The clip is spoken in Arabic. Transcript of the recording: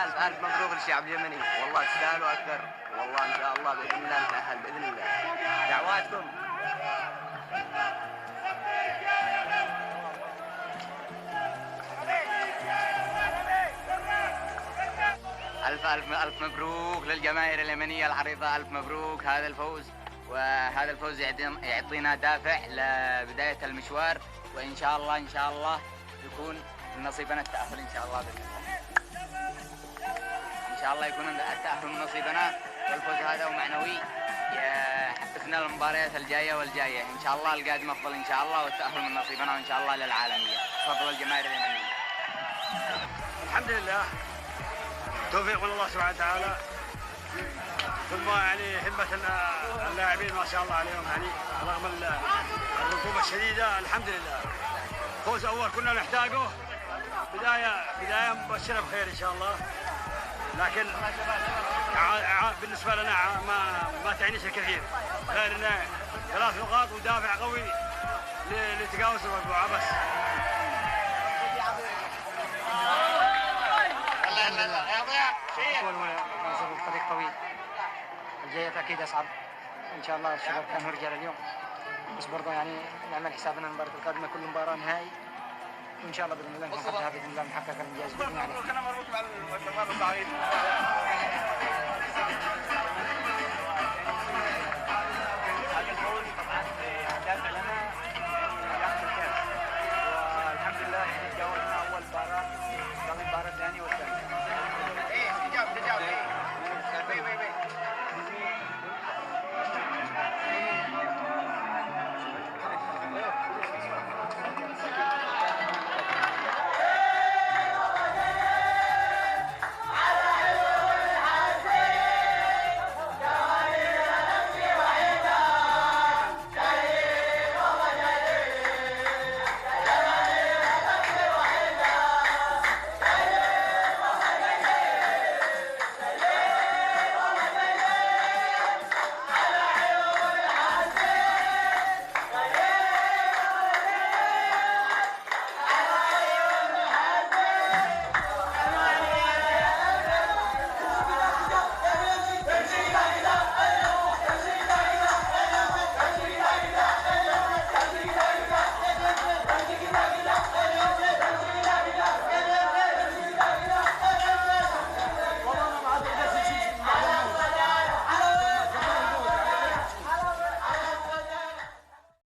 ألف ألف مبروك للشعب اليمني، والله تستاهلوا أكثر، والله إن شاء الله بإذن الله نتأهل بإذن الله. دعواتكم. ألف ألف ألف مبروك للجماهير اليمنية العريضة، ألف مبروك هذا الفوز، وهذا الفوز يعطينا دافع لبداية المشوار، وإن شاء الله إن شاء الله يكون من نصيبنا التأهل إن شاء الله بإذن الله. إن شاء الله يكون التأهل من نصيبنا، والفوز هذا ومعنوي يحفزنا المباريات الجاية والجاية، إن شاء الله القادم أفضل إن شاء الله، والتأهل من نصيبنا وإن شاء الله للعالمية. تفضل الجماهير اليمنية. الحمد لله، توفيق من الله سبحانه وتعالى، ثم يعني همة اللاعبين ما شاء الله عليهم، يعني رغم الرطوبة الشديدة الحمد لله. فوز أول كنا نحتاجه، بداية مبشرة بخير إن شاء الله، لكن بالنسبة لنا ما تعنيش الكثير، غير أن 3 نقاط ودافع قوي لتجاوز المجموعة بس. الطريق طويل، الجاية أكيد أصعب إن شاء الله. الشباب كانوا رجال اليوم، بس برضه يعني نعمل حسابنا المباراة القادمة كل مباراة نهائي، وإن شاء الله بإذن الله نحققها بإذن الله، نحقق الإنجاز بإذن الله.